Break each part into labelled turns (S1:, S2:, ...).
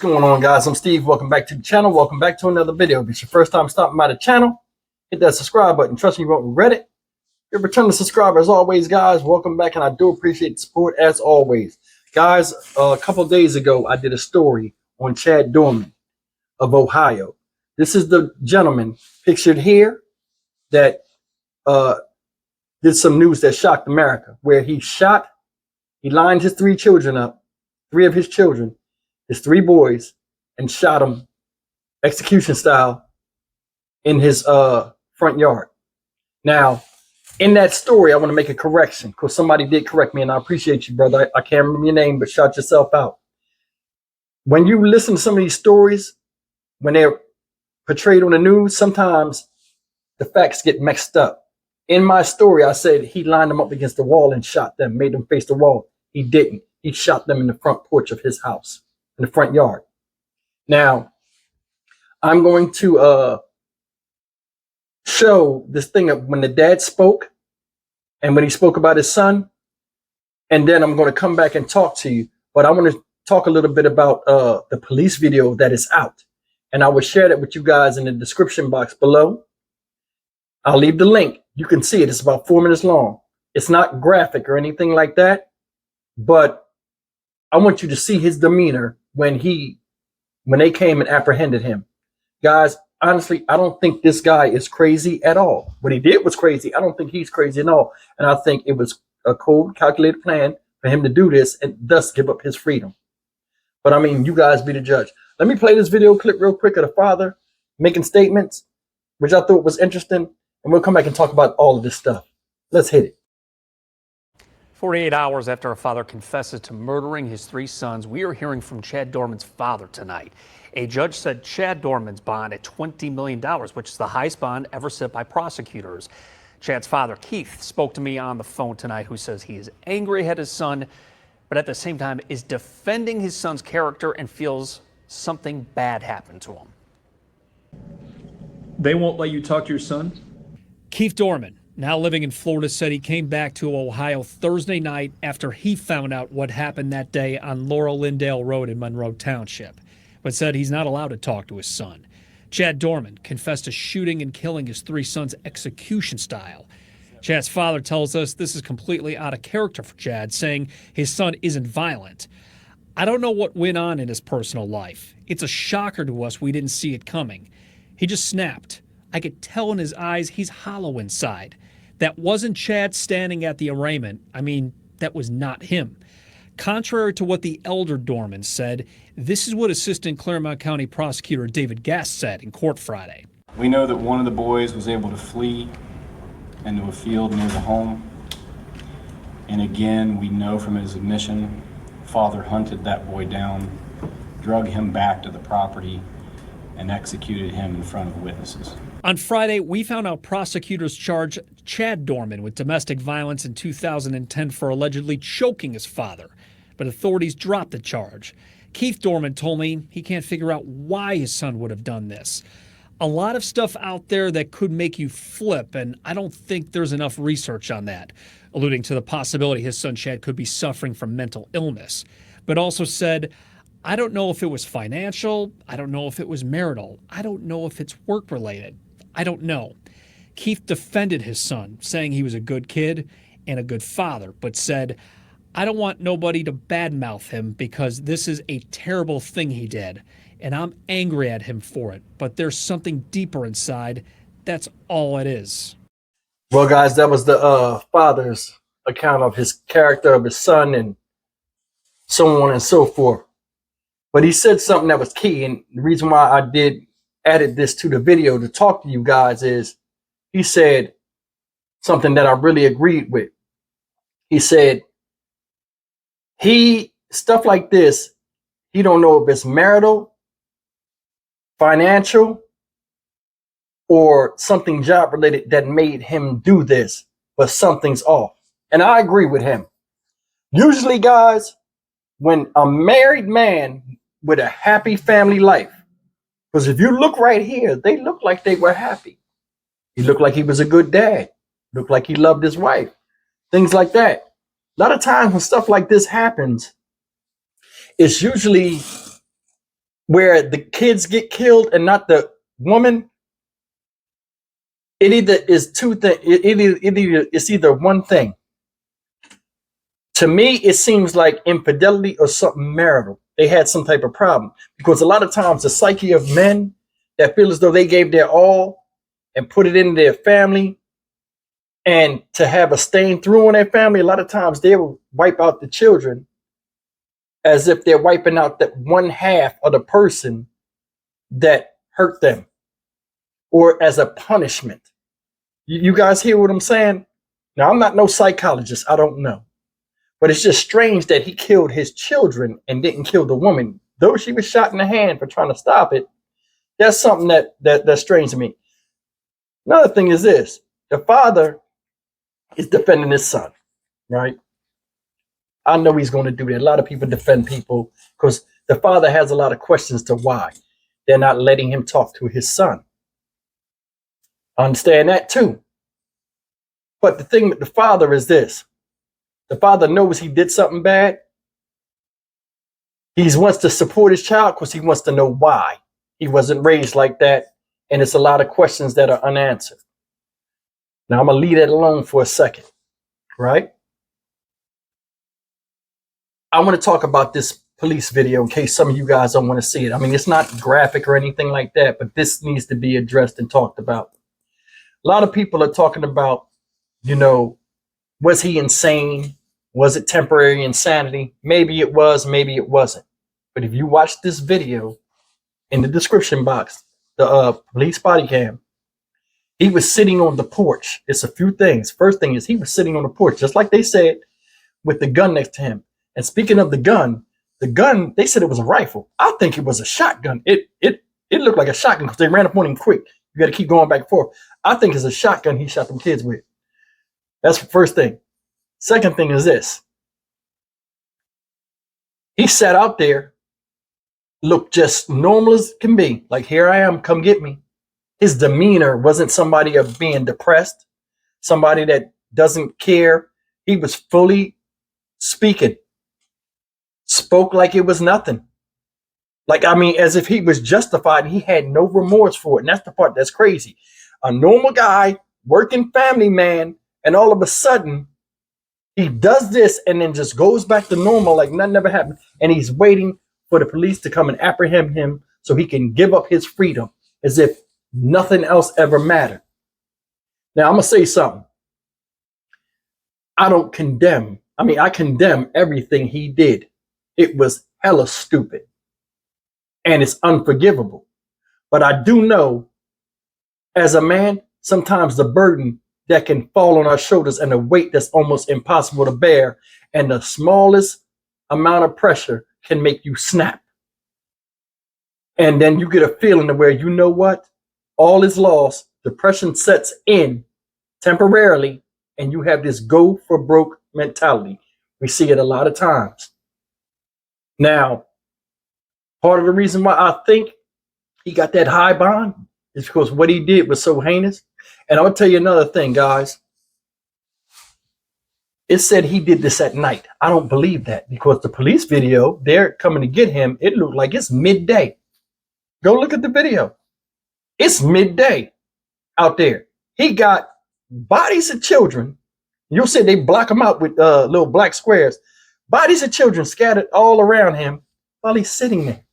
S1: going on, guys? I'm Steve. Welcome back to the channel. Welcome back to another video. If it's your first time stopping by the channel, hit that subscribe button. Trust me, you won't regret it. If you're a returning subscriber, as always, guys, welcome back, and I do appreciate the support as always. Guys, a couple days ago, I did a story on Chad Doerman of Ohio. This is the gentleman pictured here that did some news that shocked America, where he lined his three children up, three of his children, his three boys, and shot them execution style in his front yard. Now, in that story, I want to make a correction because somebody did correct me, and I appreciate you, brother. I can't remember your name, but shout yourself out. When you listen to some of these stories, when they're portrayed on the news, sometimes the facts get mixed up. In my story, I said he lined them up against the wall and shot them, made them face the wall. He didn't. He shot them in the front porch of his house, in the front yard. Now, I'm going to show this thing of when the dad spoke and when he spoke about his son, and then I'm going to come back and talk to you. But I want to talk a little bit about the police video that is out, and I will share that with you guys in the description box below. I'll leave the link. You can see it. It's about 4 minutes long. It's not graphic or anything like that, but I want you to see his demeanor when they came and apprehended him. Guys, honestly, I don't think this guy is crazy at all. What he did was crazy. I don't think he's crazy at all. And I think it was a cold, calculated plan for him to do this and thus give up his freedom. But I mean, you guys be the judge. Let me play this video clip real quick of the father making statements, which I thought was interesting. And we'll come back and talk about all of this stuff. Let's hit it.
S2: 48 hours after a father confesses to murdering his three sons, we are hearing from Chad Doerman's father tonight. A judge set Chad Doerman's bond at $20 million, which is the highest bond ever set by prosecutors. Chad's father, Keith, spoke to me on the phone tonight, who says he is angry at his son, but at the same time is defending his son's character and feels something bad happened to him.
S3: They won't let you talk to your son?
S4: Keith Doerman, now living in Florida, said he came back to Ohio Thursday night after he found out what happened that day on Laurel Lindale Road in Monroe Township, but said he's not allowed to talk to his son. Chad Doerman confessed to shooting and killing his three sons execution style. Chad's father tells us this is completely out of character for Chad, saying his son isn't violent. I don't know what went on in his personal life. It's a shocker to us we didn't see it coming. He just snapped. I could tell in his eyes he's hollow inside. That wasn't Chad standing at the arraignment. I mean, that was not him. Contrary to what the elder Doerman said, this is what Assistant Claremont County Prosecutor David Gass said in court Friday.
S5: We know that one of the boys was able to flee into a field near the home. And again, we know from his admission, father hunted that boy down, drug him back to the property, and executed him in front of witnesses.
S4: On Friday, we found out prosecutors charged Chad Doerman with domestic violence in 2010 for allegedly choking his father, but authorities dropped the charge. Keith Doerman told me he can't figure out why his son would have done this. A lot of stuff out there that could make you flip, and I don't think there's enough research on that, alluding to the possibility his son Chad could be suffering from mental illness, but also said, I don't know if it was financial, I don't know if it was marital, I don't know if it's work-related. I don't know. Keith defended his son, saying he was a good kid and a good father, but said, I don't want nobody to badmouth him because this is a terrible thing he did, and I'm angry at him for it, but there's something deeper inside. That's all it is.
S1: Well, guys, that was the father's account of his character of his son and so on and so forth. But he said something that was key, and the reason why I added this to the video to talk to you guys is he said something that I really agreed with. He said stuff like this, he don't know if it's marital, financial, or something job related that made him do this, but something's off. And I agree with him. Usually, guys, when a married man with a happy family life, because if you look right here, they look like they were happy. He looked like he was a good dad. Looked like he loved his wife. Things like that. A lot of times when stuff like this happens, it's usually where the kids get killed and not the woman, it either is two things. It's either one thing. To me, it seems like infidelity or something marital. They had some type of problem, because a lot of times the psyche of men that feel as though they gave their all and put it in their family, and to have a stain through on their family, a lot of times they will wipe out the children as if they're wiping out that one half of the person that hurt them, or as a punishment. You guys hear what I'm saying? Now, I'm not no psychologist. I don't know. But it's just strange that he killed his children and didn't kill the woman. Though she was shot in the hand for trying to stop it, that's something that's strange to me. Another thing is this. The father is defending his son, right? I know he's going to do that. A lot of people defend people because the father has a lot of questions to why they're not letting him talk to his son. I understand that too. But the thing with the father is this. The father knows he did something bad. He wants to support his child because he wants to know why he wasn't raised like that. And it's a lot of questions that are unanswered. Now, I'm going to leave that alone for a second, right? I want to talk about this police video in case some of you guys don't want to see it. I mean, it's not graphic or anything like that, but this needs to be addressed and talked about. A lot of people are talking about, was he insane? Was it temporary insanity? Maybe it was, maybe it wasn't. But if you watch this video in the description box, the police body cam, he was sitting on the porch. It's a few things. First thing is he was sitting on the porch, just like they said, with the gun next to him. And speaking of the gun, they said it was a rifle. I think it was a shotgun. It looked like a shotgun because they ran up on him quick. You got to keep going back and forth. I think it's a shotgun he shot them kids with. That's the first thing. Second thing is this. He sat out there, looked just normal as can be. Like, here I am, come get me. His demeanor wasn't somebody of being depressed, somebody that doesn't care. He was fully speaking, spoke like it was nothing. Like, I mean, as if he was justified. He had no remorse for it. And that's the part that's crazy. A normal guy, working family man, and all of a sudden, he does this and then just goes back to normal like nothing ever happened. And he's waiting for the police to come and apprehend him so he can give up his freedom as if nothing else ever mattered. Now, I'm going to say something. I don't condemn. I mean, I condemn everything he did. It was hella stupid. And it's unforgivable. But I do know, as a man, sometimes the burden that can fall on our shoulders and a weight that's almost impossible to bear, and the smallest amount of pressure can make you snap. And then you get a feeling of where, you know what? All is lost. Depression sets in temporarily, and you have this go for broke mentality. We see it a lot of times. Now, part of the reason why I think he got that high bond is because what he did was so heinous. And I'm going to tell you another thing, guys. It said he did this at night. I don't believe that, because the police video, they're coming to get him. It looked like it's midday. Go look at the video. It's midday out there. He got bodies of children. You'll see they block them out with little black squares. Bodies of children scattered all around him while he's sitting there.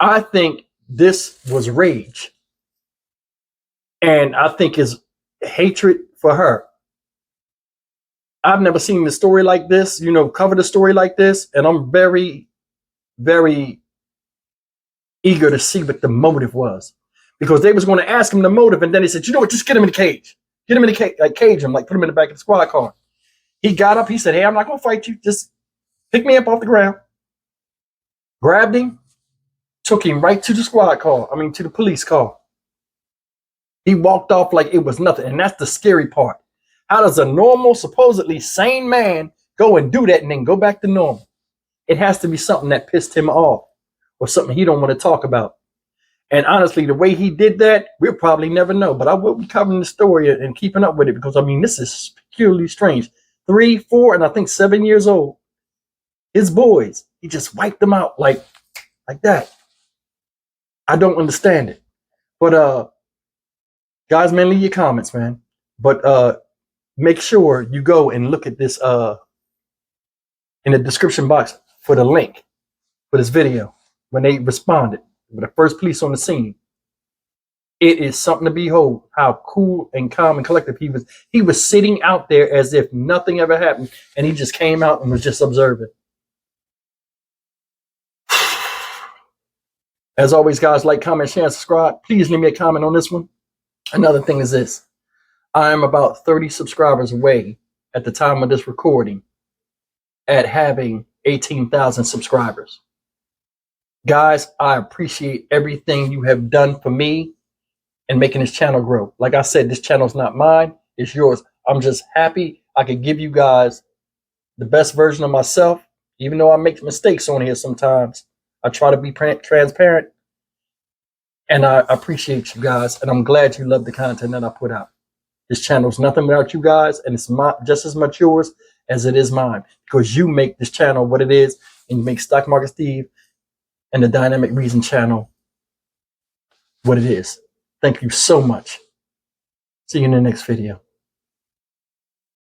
S1: I think this was rage. And I think his hatred for her. I've never seen the story like this, cover the story like this. And I'm very, very eager to see what the motive was. Because they was going to ask him the motive. And then they said, you know what, just get him in the cage. Get him in the cage, like cage him, like put him in the back of the squad car. He got up. He said, hey, I'm not going to fight you. Just pick me up off the ground. Grabbed him. Took him right to the squad car. To the police car. He walked off like it was nothing. And that's the scary part. How does a normal, supposedly sane man go and do that and then go back to normal? It has to be something that pissed him off or something he don't want to talk about. And honestly, the way he did that, we'll probably never know. But I will be covering the story and keeping up with it because, this is peculiarly strange. 3, 4, and I think 7 years old. His boys. He just wiped them out like that. I don't understand it. But guys, man, leave your comments, man. But make sure you go and look at this in the description box for the link for this video when they responded with the first police on the scene. It is something to behold how cool and calm and collective he was. He was sitting out there as if nothing ever happened, and he just came out and was just observing. As always, guys, like, comment, share, and subscribe. Please leave me a comment on this one. Another thing is this. I am about 30 subscribers away at the time of this recording at having 18,000 subscribers. Guys, I appreciate everything you have done for me and making this channel grow. Like I said, this channel is not mine, it's yours. I'm just happy I could give you guys the best version of myself, even though I make mistakes on here sometimes. I try to be transparent, and I appreciate you guys, and I'm glad you love the content that I put out. This channel is nothing without you guys, and it's just as much yours as it is mine, because you make this channel what it is, and you make Stock Market Steve and the Dynamic Reason channel what it is. Thank you so much. See you in the next video.